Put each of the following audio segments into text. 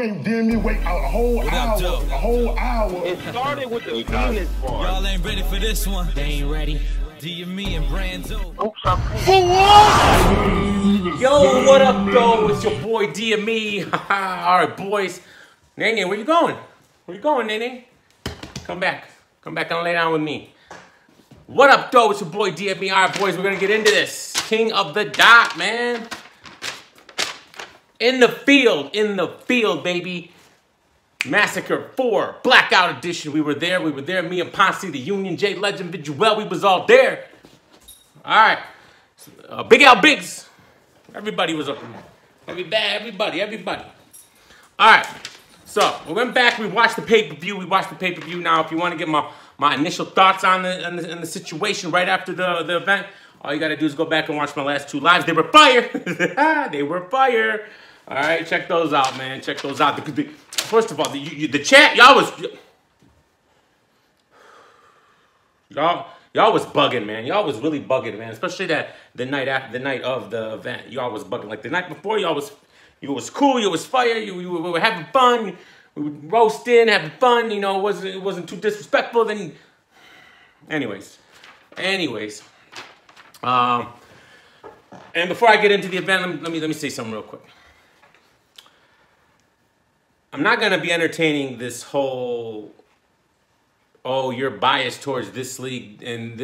made me wait a whole hour. A whole hour. It started with the penis part. Y'all ain't ready for this one. They ain't ready. DME and Branzo. Oops, I'm For what? Yo, what up, though? It's your boy DME. Alright, boys. Nene, where you going? Where you going, Nene? Come back. Come back and lay down with me. What up, though? It's your boy DME. Alright, boys, we're gonna get into this. King of the dot, man. In the field, baby. Massacre 4, Blackout Edition. We were there. Me and Posse, the Union, J Legend, Viduel, we was all there. All right. Big Al Biggs. Everybody was up in there. Everybody. All right. So, we went back. We watched the pay-per-view. Now, if you want to get my initial thoughts on the situation right after the event, all you got to do is go back and watch my last 2 lives. They were fire. They were fire. All right, check those out, man. Check those out. First of all, the chat, y'all was bugging, man. Y'all was really bugging, man. Especially the night of the event, y'all was bugging. Like the night before, you was cool, you was fire, you were having fun, we were roasting, having fun. You know, it wasn't too disrespectful. Then, anyways. And before I get into the event, let me say something real quick. I'm not going to be entertaining this whole, oh, you're biased towards this league and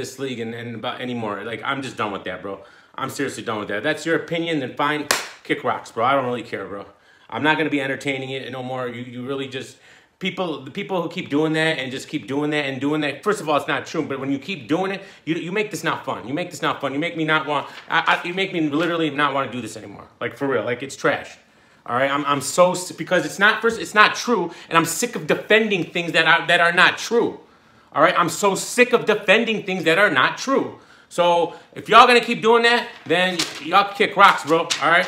about anymore. Like, I'm just done with that, bro. I'm seriously done with that. That's your opinion, then fine. Kick rocks, bro. I don't really care, bro. I'm not going to be entertaining it no more. You really just, the people who keep doing that and just keep doing that and doing that, first of all, it's not true, but when you keep doing it, you make this not fun. You make this not fun. You make me not want, you make me literally not want to do this anymore. Like, for real. Like, it's trash. All right, I'm so, because it's not true, and I'm sick of defending things that are not true. All right, I'm so sick of defending things that are not true. So if y'all gonna keep doing that, then y'all kick rocks, bro. All right.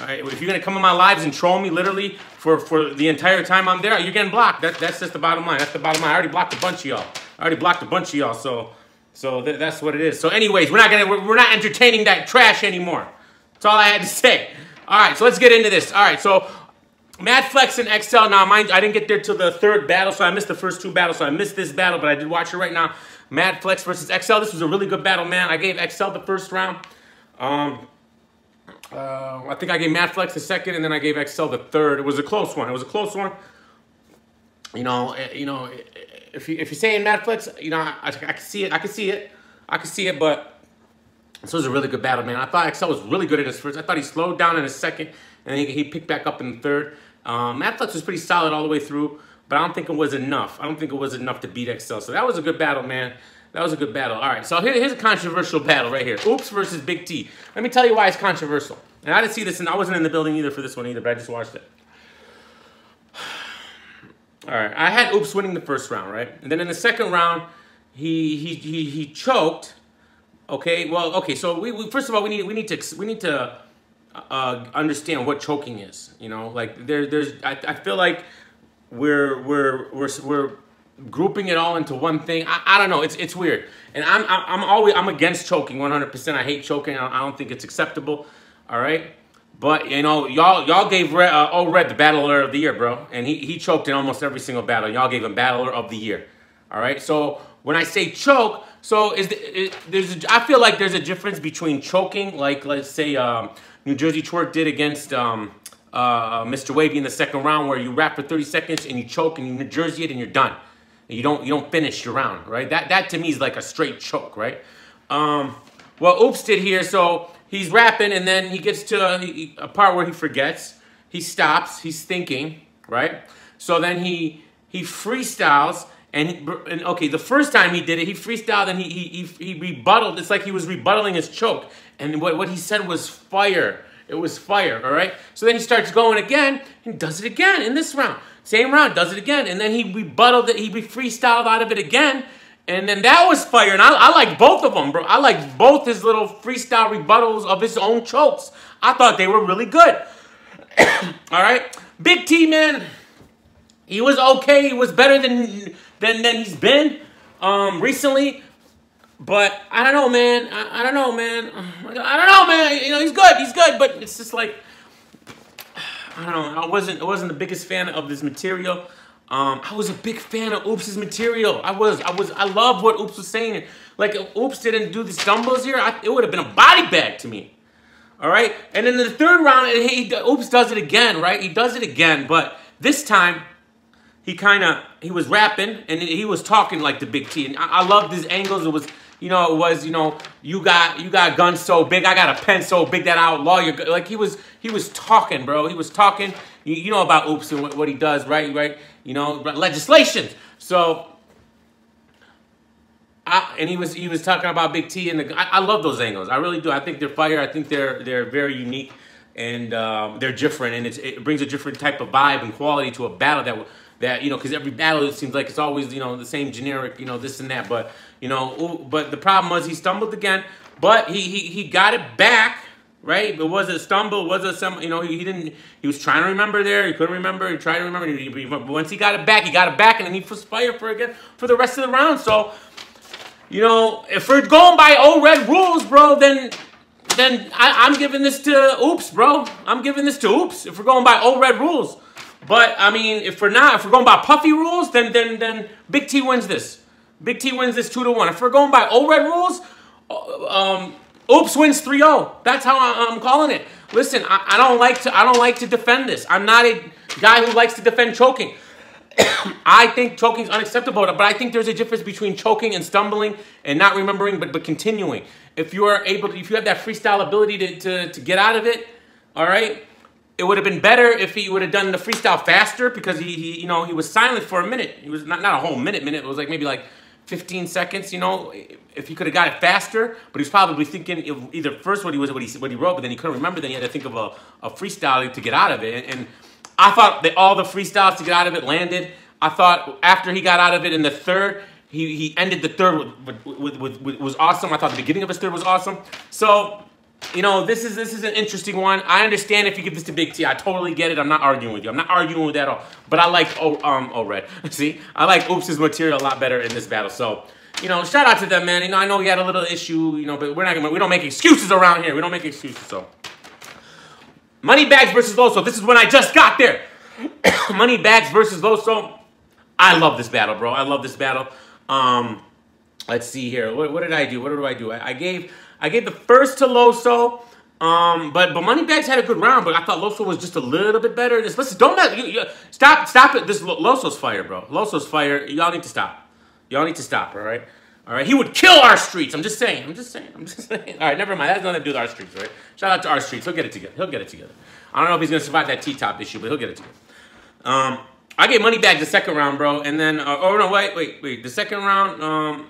If you're gonna come in my lives and troll me literally for the entire time I'm there, you're getting blocked. That's just the bottom line. That's the bottom line. I already blocked a bunch of y'all. So that's what it is. So anyways, we're not entertaining that trash anymore. That's all I had to say. All right, so let's get into this. All right, so Mad Flex and XL. Now, mind you, I didn't get there till the 3rd battle, so I missed the first 2 battles. So I missed this battle, but I did watch it right now. Mad Flex versus XL. This was a really good battle, man. I gave XL the 1st round. I think I gave Mad Flex the 2nd, and then I gave XL the 3rd. It was a close one. You know, if you're saying Mad Flex, you know, I can see it, but this was a really good battle, man. I thought XL was really good in his 1st. I thought he slowed down in his 2nd, and then he picked back up in the 3rd. Mad Flex was pretty solid all the way through, but I don't think it was enough. I don't think it was enough to beat XL. So that was a good battle, man. That was a good battle. All right, so here's a controversial battle right here. Oops versus Big T. Let me tell you why it's controversial. And I didn't see this, and I wasn't in the building either for this one either, but I just watched it. All right, I had Oops winning the 1st round, right? And then in the 2nd round, he choked. Okay, well, okay. So we first of all we need to understand what choking is. You know, like I feel like we're grouping it all into one thing. I don't know. It's weird, and I'm against choking 100%. I hate choking. I don't think it's acceptable. All right, but you know, y'all gave Red the Battler of the Year, bro, and he choked in almost every single battle. Y'all gave him Battler of the Year. All right, so when I say choke, so I feel like there's a difference between choking, like let's say New Jersey Twerk did against Mr. Wavy in the 2nd round, where you rap for 30 seconds and you choke and you New Jersey it and you're done. And you don't finish your round, right? That to me is like a straight choke, right? What Oops did here, so he's rapping and then he gets to a part where he forgets. He stops. He's thinking, right? So then he freestyles. And okay, the first time he did it, he freestyled and he rebutted. It's like he was rebuttaling his choke. And what he said was fire. It was fire, all right? So then he starts going again and does it again in this round. Same round, does it again. And then he rebutted it, he freestyled out of it again. And then that was fire. And I like both of them, bro. I like both his little freestyle rebuttals of his own chokes. I thought they were really good. All right? Big T, man, he was okay. He was better than he's been recently, but I don't know, man. I don't know, man. You know, he's good, but it's just like I don't know. I wasn't the biggest fan of this material. I was a big fan of Oops' material. I love what Oops was saying. Like, if Oops didn't do the stumbles here, it would have been a body bag to me. All right? And then in the third round, Oops does it again, right? He does it again, but this time, he was rapping, and he was talking like the Big T. And I loved his angles. It was, you got guns so big, I got a pen so big that I outlaw your gun. Like, he was talking, bro. He was talking. You know about Oops and what he does, right? You know, legislation. So, and he was talking about Big T, and I love those angles. I really do. I think they're fire. I think they're very unique, and they're different, and it brings a different type of vibe and quality to a battle that because every battle, it seems like it's always, the same generic, this and that. But, but the problem was he stumbled again, but he got it back, right? It was a stumble, he was trying to remember there. He couldn't remember. He tried to remember. But once he got it back, and then he was fired for the rest of the round. So, if we're going by old red rules, bro, then I'm giving this to Oops, bro. I'm giving this to Oops if we're going by old red rules. But I mean, if we're going by puffy rules, then Big T wins this. Big T wins this 2-1. If we're going by old red rules, Oops wins 3-0. That's how I'm calling it. Listen, I don't like to defend this. I'm not a guy who likes to defend choking. I think choking is unacceptable, but I think there's a difference between choking and stumbling and not remembering, but continuing. If you have that freestyle ability to get out of it, all right. It would have been better if he would have done the freestyle faster, because he was silent for a minute. He was not a whole minute. It was like maybe like 15 seconds. If he could have got it faster, but he was probably thinking of either first what he wrote, but then he couldn't remember. Then he had to think of a freestyle to get out of it. And I thought that all the freestyles to get out of it landed. I thought after he got out of it in the third, he ended the third was awesome. I thought the beginning of his third was awesome. So. This is an interesting one. I understand if you give this to Big T. I totally get it. I'm not arguing with you. I'm not arguing with that at all. But I like Red. See, I like Oops' material a lot better in this battle. So, shout out to them, man. I know we had a little issue, but we don't make excuses around here. We don't make excuses. So, Moneybags versus Loso. This is when I just got there. Moneybags versus Loso. I love this battle, bro. I love this battle. Let's see here. What did I do? What do I do? I gave the first to Loso, but Moneybags had a good round, but I thought Loso was just a little bit better. Listen, stop it. This Loso's fire, bro. Loso's fire. Y'all need to stop. Y'all need to stop, all right? All right, he would kill our streets. I'm just saying. All right, never mind. That has nothing to do with our streets, right? Shout out to our streets. He'll get it together. I don't know if he's going to survive that T-top issue, but he'll get it together. I gave Moneybags the second round, bro, and then, wait. The second round,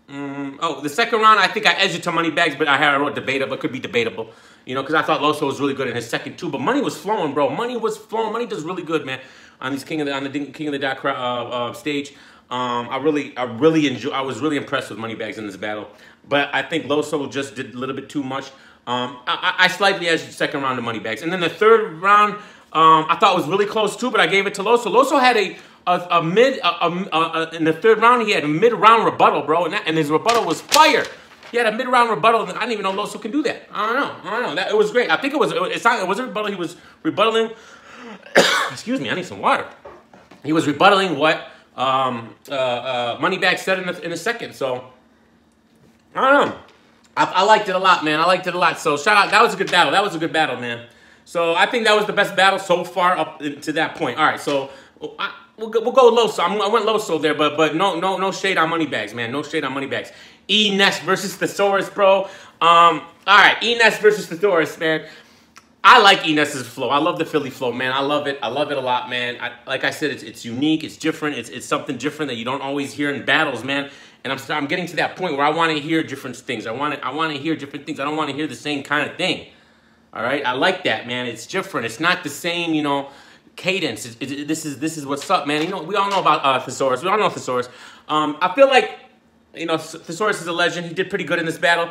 the second round, I think I edged it to Moneybags, but I wrote debatable. It could be debatable, because I thought Loso was really good in his second too. But Money was flowing, bro. Money was flowing. Money does really good, man, on these King of the Dot stage. I was really impressed with Moneybags in this battle, but I think Loso just did a little bit too much. I slightly edged the second round to Moneybags, and then the third round, I thought was really close too, but I gave it to Loso. Loso had in the third round, he had a mid-round rebuttal, bro, and his rebuttal was fire. He had a mid-round rebuttal, and I didn't even know Loso can do that. I don't know. It was great. I think it was a rebuttal. He was rebuttaling. Excuse me, I need some water. He was rebuttaling what Moneybags said in the second. So I don't know. I liked it a lot, man. I liked it a lot. So shout out. That was a good battle. That was a good battle, man. So I think that was the best battle so far up to that point. All right, so we'll go Loso. I went Loso there, but no shade on Moneybags, man. No shade on Moneybags. ENOS versus Thesaurus, bro. All right, ENOS versus Thesaurus, man. I like ENOS's flow. I love the Philly flow, man. I love it. I love it a lot, man. Like I said, it's unique. It's different. It's something different that you don't always hear in battles, man. And I'm getting to that point where I want to hear different things. I want to hear different things. I don't want to hear the same kind of thing. All right, I like that, man. It's different. It's not the same, cadence. This is what's up, man. We all know about Thesaurus. We all know Thesaurus. I feel like, Thesaurus is a legend. He did pretty good in this battle.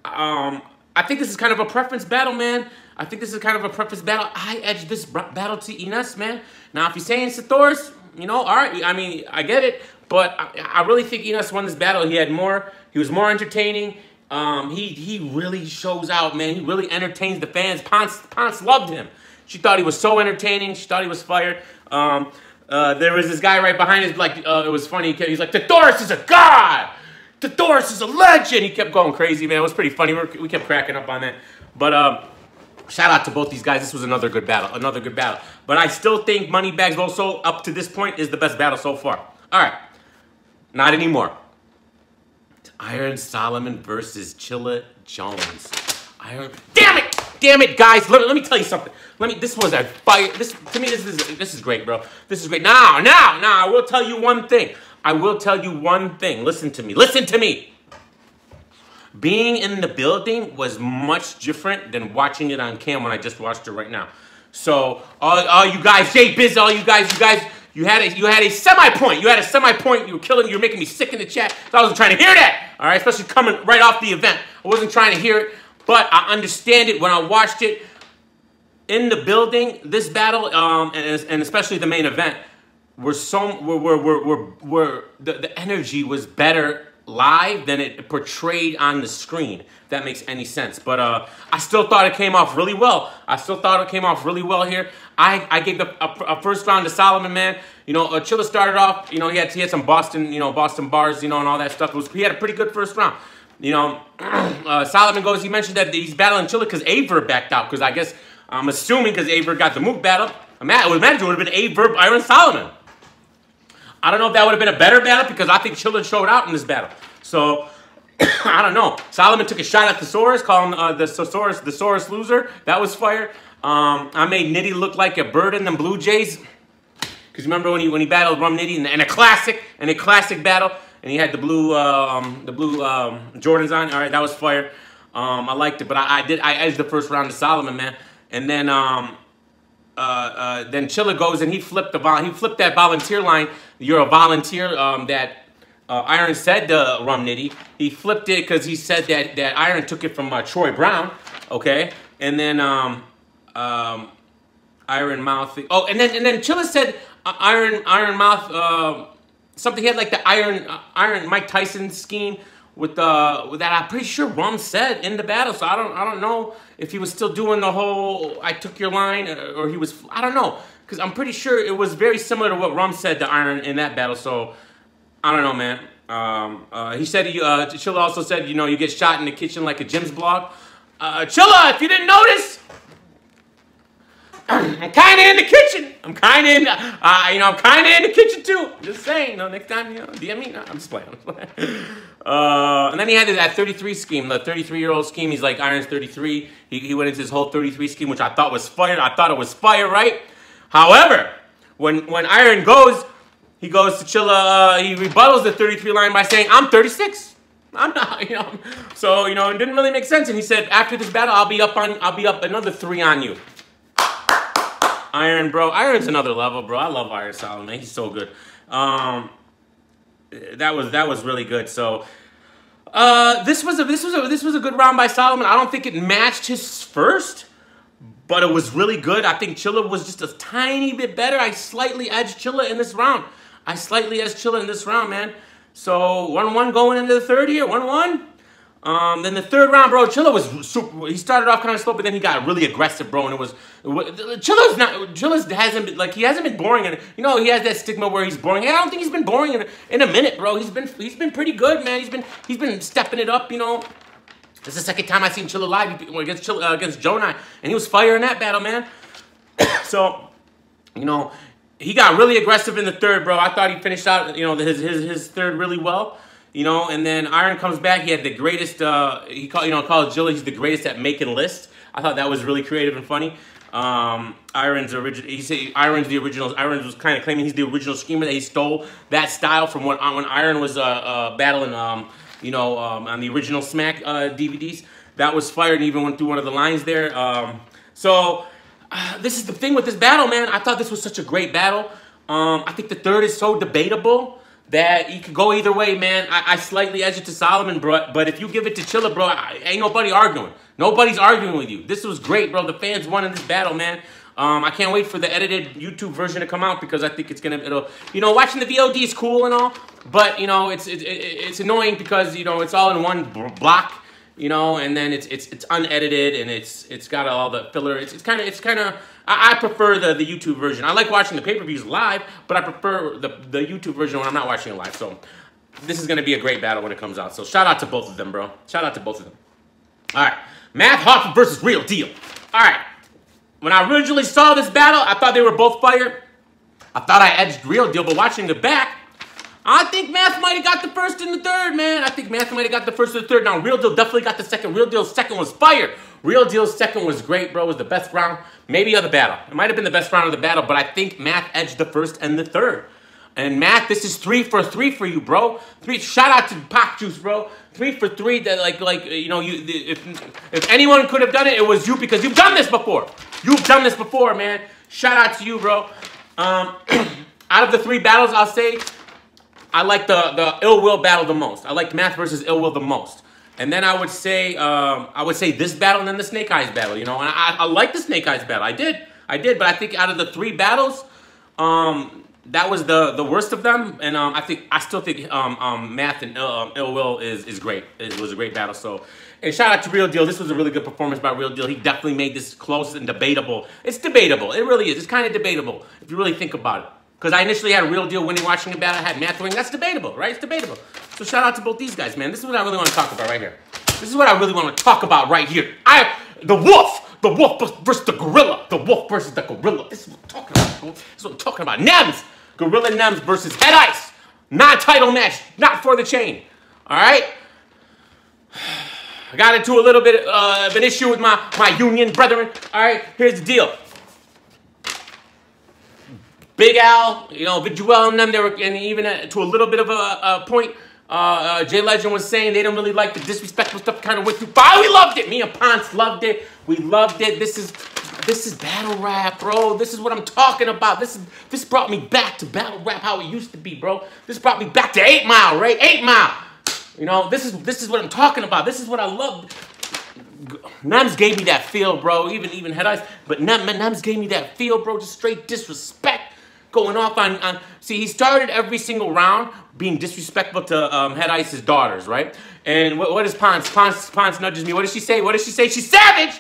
I think this is kind of a preference battle, man. I think this is kind of a preference battle. I edged this battle to ENOS, man. Now, if you're saying Thesaurus, all right. I mean, I get it. But I really think ENOS won this battle. He was more entertaining. He really shows out, man. He really entertains the fans. Ponce loved him. She thought he was so entertaining. She thought he was fired. There was this guy right behind us, like, it was funny. He's like, Thesaurus is a god! Thesaurus is a legend! He kept going crazy, man. It was pretty funny. We kept cracking up on that. But, shout out to both these guys. This was another good battle. But I still think Moneybags also, up to this point, is the best battle so far. All right. Not anymore. It's Iron Solomon versus Chilla Jones. Damn it, guys. Let me tell you something. This was a fight. To me, this is great, bro. This is great. Now, I will tell you one thing. Listen to me. Being in the building was much different than watching it on cam when I just watched it right now. So, all you guys, Jay Biz, all you guys, you had a semi-point. You had a semi-point. You were making me sick in the chat. So I wasn't trying to hear that. All right, especially coming right off the event. I wasn't trying to hear it, but I understand it when I watched it in the building. This battle, and especially the main event, the energy was better live than it portrayed on the screen, if that makes any sense. But I still thought it came off really well. Here. I gave a first round to Solomon, man. You know, Chilla started off, you know, he had some Boston bars, you know, and all that stuff. He had a pretty good first round. You know, Solomon goes, he mentioned that he's battling Chilla because Aver backed out. Because I guess, I'm assuming because Aver got the Mook battle. I would imagine it would have been Aver, Iron Solomon. I don't know if that would have been a better battle because I think Chilla showed out in this battle. So, I don't know. Solomon took a shot at Thesaurus, calling the Thesaurus loser. That was fire. I made Nitty look like a bird in them Blue Jays. Because remember when he battled Rum Nitty in a classic battle, and he had the blue Jordans on. All right, that was fire. I liked it, but I edged the first round to Solomon, man. And then Chilla goes and he flipped that volunteer line. You're a volunteer. That Iron said to Rum Nitty. He flipped it because he said that Iron took it from Troy Brown. Okay, and then Iron Mouth. Oh, and then Chilla said Iron Mouth. Something he had like the Iron Mike Tyson scheme with that I'm pretty sure Rum said in the battle. So I don't know if he was still doing the whole I took your line or he was, I don't know, because I'm pretty sure it was very similar to what Rum said to Iron in that battle. So I don't know, man. He said Chilla also said, you know, you get shot in the kitchen like a Jim's blog. Chilla, if you didn't notice, I'm kind of in the kitchen. I'm kind of in the kitchen too. Just saying, next time, DM me. No, I'm just playing. And then he had that 33 scheme, the 33-year-old scheme. He's like, Iron's 33. He went into his whole 33 scheme, which I thought was fire. I thought it was fire, right? However, when Iron goes, he goes to Chilla, he rebuttals the 33 line by saying, I'm 36. I'm not, So, it didn't really make sense. And he said, after this battle, I'll be up another 3 on you. Iron, bro. Iron's another level, bro. I love Iron Solomon. He's so good. That was really good. So this was a good round by Solomon. I don't think it matched his first, but it was really good. I think Chilla was just a tiny bit better. I slightly edged Chilla in this round. Man. So 1-1 going into the third here. 1-1. Then the third round, bro, Chilla was super. He started off kind of slow, but then he got really aggressive, bro. And Chilla's hasn't been like he hasn't been boring, and he has that stigma where he's boring. Hey, I don't think he's been boring in a minute, bro. He's been pretty good, man. He's been stepping it up, This is the second time I've seen Chilla live against Jonai, and he was fire in that battle, man. So, he got really aggressive in the third, bro. I thought he finished out, his third really well. And then Iron comes back. He had the greatest. He called Chilla. He's the greatest at making lists. I thought that was really creative and funny. Iron's original. He said Iron's the original. Iron was kind of claiming he's the original schemer. That he stole that style from when Iron was battling. On the original Smack DVDs. That was fired and even went through one of the lines there. This is the thing with this battle, man. I thought this was such a great battle. I think the third is so debatable that you could go either way, man. I slightly edged it to Solomon, bro. But if you give it to Chilla, bro, ain't nobody arguing. Nobody's arguing with you. This was great, bro. The fans won in this battle, man. I can't wait for the edited YouTube version to come out because I think watching the VOD is cool and all, but it's annoying because it's all in one block. you know, and then it's unedited and it's got all the filler. It's kind of I prefer the YouTube version. I like watching the pay-per-views live, but I prefer the YouTube version when I'm not watching it live. So this is gonna be a great battle when it comes out. So shout out to both of them, bro. Shout out to both of them. All right, Math Hoffa versus Real Deal. All right, when I originally saw this battle, I thought they were both fire. I thought I edged Real Deal, but watching the back, I think Math might have got the first and the third, man. I think Math might have got the first and the third. Now, Real Deal definitely got the second. Real Deal's second was fire. Real Deal's second was great, bro. It was the best round, maybe of the battle. It might have been the best round of the battle, but I think Math edged the first and the third. And Math, this is 3 for 3 for you, bro. Shout out to Pop Juice, bro. 3 for 3. That like you know, if anyone could have done it, it was you because you've done this before. You've done this before, man. Shout out to you, bro. Out of the 3 battles, I'll say I like the Ill Will battle the most. I like Math versus Ill Will the most. And then I would say this battle and then the Snake Eyes battle. You know, and I like the Snake Eyes battle. I did, but I think out of the 3 battles, that was the worst of them. And I still think Math and Ill Will is great. It was a great battle. So, and shout out to Real Deal. This was a really good performance by Real Deal. He definitely made this close and debatable. It's debatable. It really is. It's kind of debatable if you really think about it. Because I initially had Real Deal winning watching the battle. I had Math winning. That's debatable, right? It's debatable. So shout out to both these guys, man. This is what I really want to talk about right here. This is what I really want to talk about right here. The wolf versus the gorilla. The wolf versus the gorilla. This is what I'm talking about, bro. This is what I'm talking about. Nems. Gorilla Nems versus Head Ice. Non-title match. Not for the chain. All right? I got into a little bit of an issue with my union brethren. All right? Here's the deal. Big Al, you know, Viduel and them, they were, and even to a little bit of a point, Jay Legend was saying they didn't really like the disrespectful stuff kind of went through. But we loved it. Me and Ponce loved it. We loved it. This is battle rap, bro. This is what I'm talking about. This brought me back to battle rap how it used to be, bro. This brought me back to 8 Mile, right? 8 Mile. You know, this is what I'm talking about. This is what I love. Nems gave me that feel, bro. Even Head Ice, but Nems gave me that feel, bro. Just straight disrespect. Going off on, see, he started every single round being disrespectful to Head Ice's daughters, right? And what is Ponce? Ponce nudges me. What does she say? What does she say? She's savage!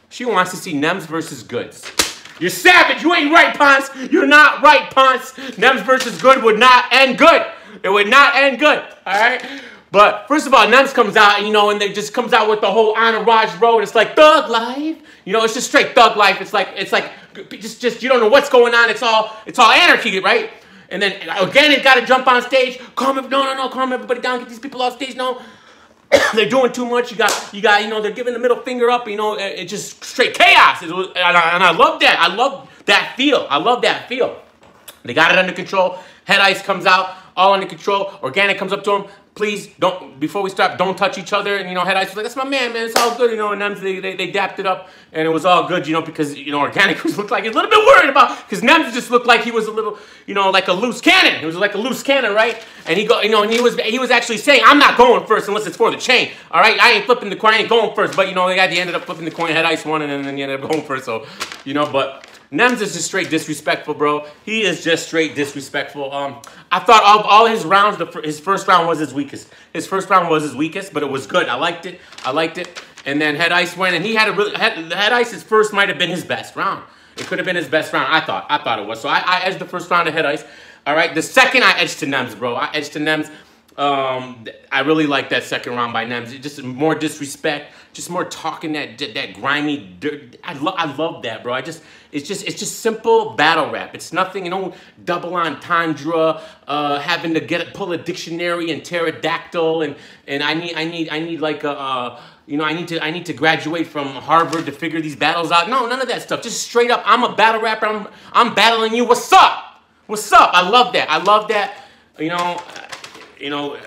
She wants to see Nems versus Goods. You're savage! You ain't right, Ponce! You're not right, Ponce! Nems versus Good would not end good! It would not end good, alright? But, first of all, Nems comes out, you know, and they just comes out with the whole Entourage Road. It's like thug life. You know, it's just straight thug life. It's like just you don't know what's going on. It's all anarchy, right? And then again, it got to jump on stage. Calm everybody down. Get these people off stage. No, they're doing too much. You got. You know, they're giving the middle finger up. You know, it's just straight chaos. And I love that. I love that feel. I love that feel. They got it under control. Head Ice comes out, all under control. Organic comes up to him. Please don't, before we start, don't touch each other. And, you know, Head Ice was like, that's my man, it's all good. You know, and Nems, they dapped it up. And it was all good, you know, because, you know, Organic looked like he was a little bit worried about, because Nems just looked like he was a little, you know, like a loose cannon. He was like a loose cannon, right? And he and he was actually saying, I'm not going first unless it's for the chain. All right, I ain't flipping the coin, I ain't going first. But, you know, he ended up flipping the coin, Head Ice won, and then he ended up going first. So, you know, but Nems is just straight disrespectful, bro. He is just straight disrespectful. I thought of all his rounds, his first round was his weakest. His first round was his weakest, but it was good. I liked it. And then Head Ice went, and he had a really Head Ice's first might have been his best round. It could have been his best round. I thought it was. So I edged the first round to Head Ice. All right. The second I edged to Nems, bro. I edged to Nems. I really like that second round by Nems. Just more disrespect, just more talking that grimy dirt. I love that, bro. It's just simple battle rap. It's nothing, you know, double entendre, having to pull a dictionary and pterodactyl, and I need like a you know, I need to graduate from Harvard to figure these battles out. No, none of that stuff. Just straight up, I'm a battle rapper. I'm battling you. What's up? What's up? I love that. You know,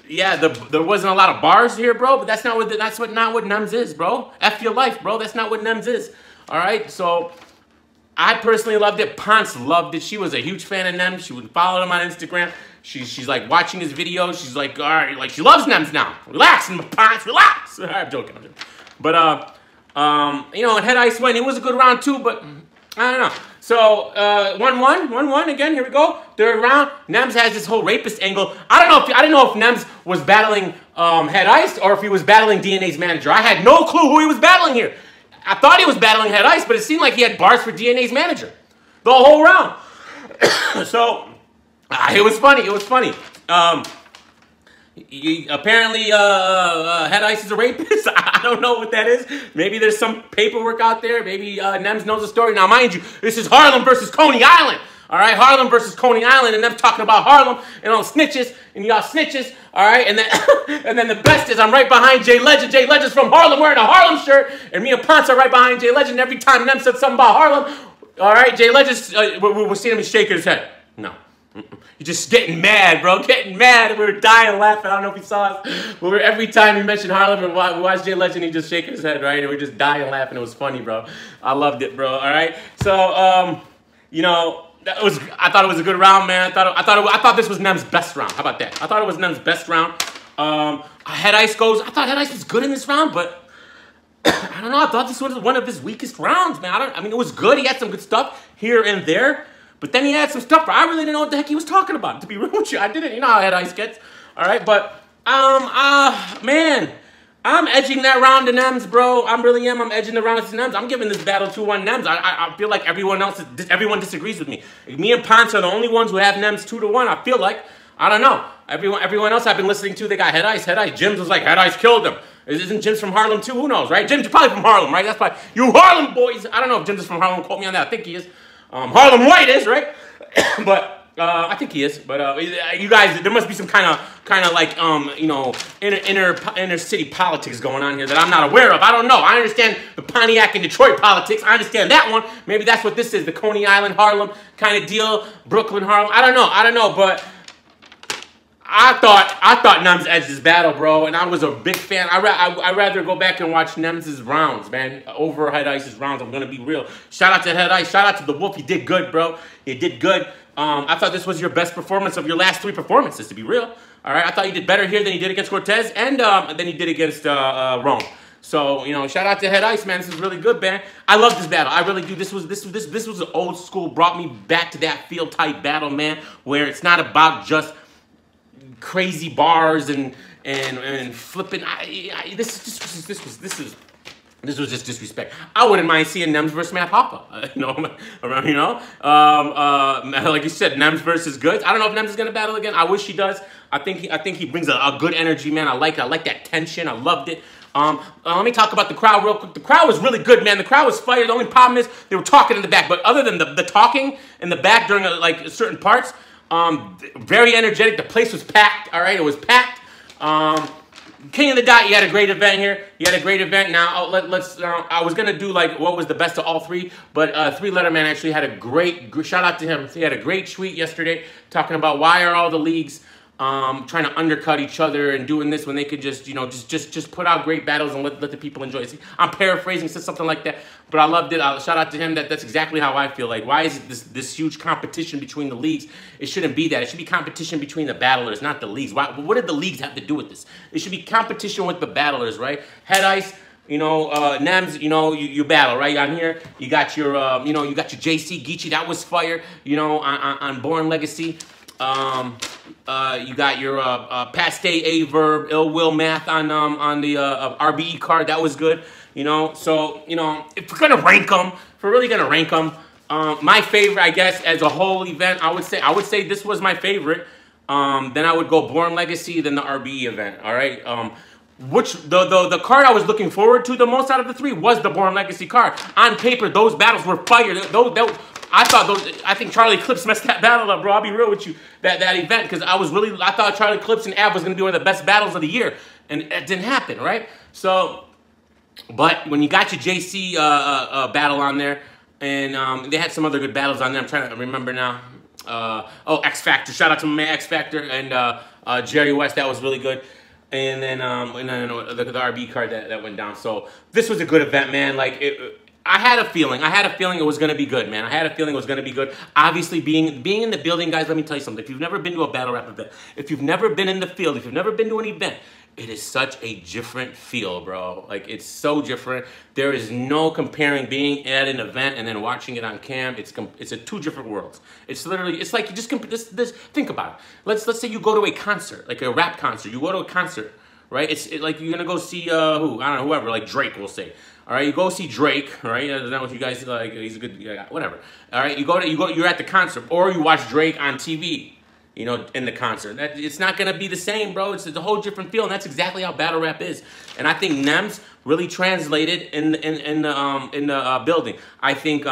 yeah, there wasn't a lot of bars here, bro, but that's not what Nems is, bro. F your life, bro. That's not what Nems is. All right, so I personally loved it. Ponce loved it. She was a huge fan of Nems. She would follow him on Instagram. She's like watching his videos. She's like, all right, like she loves Nems now. Relax, Ponce, relax. I'm joking. But you know, and Head Ice went. It was a good round too, but I don't know. So 1-1 again. Here we go. Third round. Nems has this whole rapist angle. I didn't know if Nems was battling Head Ice or if he was battling DNA's manager. I had no clue who he was battling here. I thought he was battling Head Ice, but it seemed like he had bars for DNA's manager the whole round. So it was funny. It was funny. Apparently, Head Ice is a rapist. I don't know what that is. Maybe there's some paperwork out there. Maybe Nems knows the story. Now, mind you, this is Harlem versus Coney Island. All right, Harlem versus Coney Island, and them talking about Harlem and all snitches, and y'all snitches. All right, and then and then the best is I'm right behind Jay Legend. Jay Legend's from Harlem wearing a Harlem shirt, and me and Ponce are right behind Jay Legend. Every time Nems said something about Harlem, all right, Jay Legend's we're seeing him shaking his head. No. You're just getting mad, bro. Getting mad. We were dying laughing. I don't know if he saw us. Every time he mentioned Harlem and we watched Jay Legend, he just shaking his head, right? And we were just dying laughing. It was funny, bro. I loved it, bro. All right. So, you know, I thought it was a good round, man. I thought this was Nem's best round. How about that? I thought it was Nem's best round. Head Ice goes. I thought Head Ice was good in this round, but I don't know. I thought this was one of his weakest rounds, man. I mean, it was good. He had some good stuff here and there. But then he had some stuff where I really didn't know what the heck he was talking about. To be real with you, I didn't. You know how Head Ice gets. All right, but man, I'm edging that round to Nems, bro. I really am. I'm edging the round to Nems. I'm giving this battle 2-1 Nems. I feel like everyone disagrees with me. Me and Ponce are the only ones who have Nems 2-1. I feel like. I don't know. Everyone else I've been listening to, they got Head Ice. Jims was like, Head Ice killed him. Isn't Jims from Harlem too? Who knows, right? Jims probably from Harlem, right? That's why you Harlem boys. I don't know if Jims is from Harlem. Quote me on that. I think he is. Harlem White is, right? But I think he is. But you guys, there must be some kind of like you know, inner city politics going on here that I'm not aware of. I don't know. I understand the Pontiac and Detroit politics. I understand that one. Maybe that's what this is, the Coney Island Harlem kind of deal, Brooklyn Harlem. I don't know. But I thought Nems edged this battle, bro, and I was a big fan. I'd rather go back and watch Nems' rounds, man, over Head Ice's rounds. I'm gonna be real. Shout out to Head Ice. Shout out to the Wolf. He did good, bro. He did good. I thought this was your best performance of your last 3 performances, to be real. All right, I thought you did better here than you did against Cortez, and than you did against Rome. So, you know, shout out to Head Ice, man. This is really good, man. I love this battle. I really do. This was an old school. Brought me back to that field type battle, man, where it's not about just crazy bars and flipping. This was just disrespect. I wouldn't mind seeing Nems versus Matt Hoppa. Like you said, Nems versus Goods. I don't know if Nems is gonna battle again. I wish he does. I think he brings a good energy, man. I like that tension. I loved it. Let me talk about the crowd real quick. The crowd was really good, man. The crowd was fired. The only problem is they were talking in the back. But other than the talking in the back during like certain parts. Very energetic. The place was packed. All right, it was packed. King of the Dot, you had a great event here. You had a great event. Now let's. I was gonna do like what was the best of all 3, but 3 Letter Man actually had a great shout out to him. He had a great tweet yesterday talking about why are all the leagues trying to undercut each other and doing this when they could just, you know, just put out great battles and let the people enjoy it. See, I'm paraphrasing, said something like that, but I loved it. Shout out to him. That's exactly how I feel. Like, why is it this huge competition between the leagues? It shouldn't be that. It should be competition between the battlers, not the leagues. What did the leagues have to do with this? It should be competition with the battlers, right? Head Ice, you know, Nems, you know, you battle, right? On here, you got your, you know, you got your JC Geechee, that was fire, you know, on Born Legacy. You got your Paste A-Verb, Ill Will Math on the RBE card. That was good, you know. So, you know, if we're gonna rank them, if we're really gonna rank them, my favorite, I guess, as a whole event, I would say this was my favorite. Then I would go Born Legacy, then the RBE event. All right. Which the card I was looking forward to the most out of the 3 was the Born Legacy card. On paper, those battles were fire. I think Charlie Clips messed that battle up, bro. I'll be real with you. That event, because I thought Charlie Clips and Ab was gonna be one of the best battles of the year, and it didn't happen, right? So, but when you got your JC battle on there, and they had some other good battles on there. I'm trying to remember now. X Factor. Shout out to my man X Factor and Jerry West. That was really good. And then the RB card that went down. So this was a good event, man. Like I had a feeling it was gonna be good, man. I had a feeling it was gonna be good. Obviously, being in the building, guys. Let me tell you something. If you've never been to a battle rap event, if you've never been in the field, if you've never been to an event, it is such a different feel, bro. Like, it's so different. There is no comparing being at an event and then watching it on cam. It's a two different worlds. It's literally, it's like you just think about it. Let's say you go to a concert, like a rap concert. You go to a concert, right? It's like you're gonna go see who, I don't know, whoever, like Drake, we'll say. All right, you go see Drake, all right? That's not what you guys like. He's a good guy, whatever. All right, you're at the concert, or you watch Drake on TV, you know, in the concert. It's not gonna be the same, bro. It's a whole different feel, and that's exactly how battle rap is. And I think Nems really translated in the building. I think the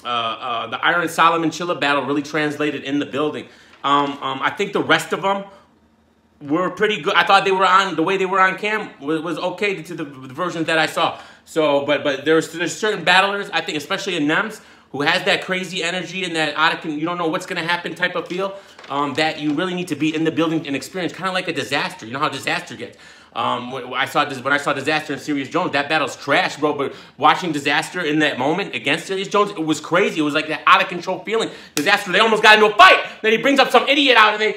Iron Solomon Chilla battle really translated in the building. I think the rest of them were pretty good. I thought the way they were on cam was okay to the versions that I saw. So, but there's certain battlers, I think, especially in Nems, who has that crazy energy and that you don't know what's gonna happen type of feel, that you really need to be in the building and experience, kind of like a Disaster. You know how Disaster gets. When I saw Disaster and Serious Jones, that battle's trash, bro. But watching Disaster in that moment against Serious Jones, it was crazy. It was like that out of control feeling. Disaster, they almost got into a fight. Then he brings up some idiot out and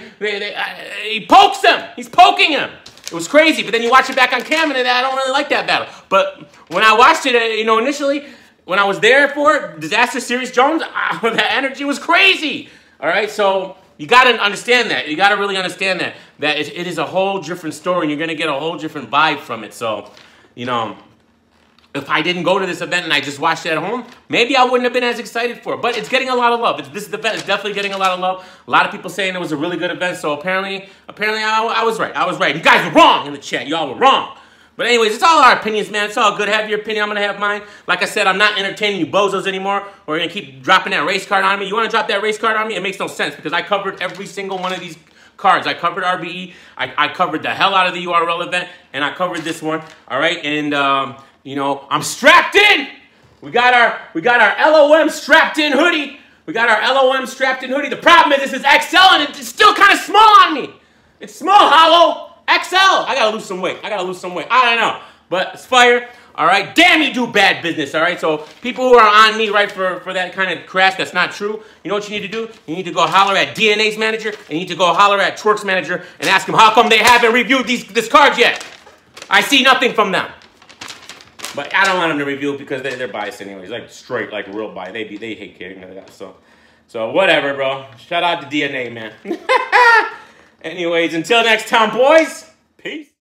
he pokes him. He's poking him. It was crazy. But then you watch it back on camera and I don't really like that battle. But when I watched it, you know, initially, when I was there for it, Disaster, Serious Jones, that energy was crazy. All right, so you got to understand that. You got to really understand that it is a whole different story, and you're going to get a whole different vibe from it. So, you know, if I didn't go to this event and I just watched it at home, maybe I wouldn't have been as excited for it. But it's getting a lot of love. This event is definitely getting a lot of love. A lot of people saying it was a really good event. So apparently I was right. I was right. You guys were wrong in the chat. Y'all were wrong. But anyways, it's all our opinions, man. It's all good. Have your opinion. I'm going to have mine. Like I said, I'm not entertaining you bozos anymore. We're going to keep dropping that race card on me. You want to drop that race card on me? It makes no sense because I covered every single one of these cards. I covered RBE. I covered the hell out of the URL event. And I covered this one. All right. And, you know, I'm strapped in. We got our LOM strapped in hoodie. We got our LOM strapped in hoodie. The problem is this is XL and it's still kind of small on me. It's small, hollow. XL. I gotta lose some weight. I don't know. But it's fire. All right. Damn, you do bad business. All right. So people who are on me, right, for that kind of crash, that's not true. You know what you need to do? You need to go holler at DNA's manager. And you need to go holler at Twerk's manager and ask him how come they haven't reviewed this card yet. I see nothing from them. But I don't want them to review it because they're biased anyways. Like straight, like real biased. They hate getting rid of that. So whatever, bro. Shout out to DNA, man. Anyways, until next time, boys. Peace.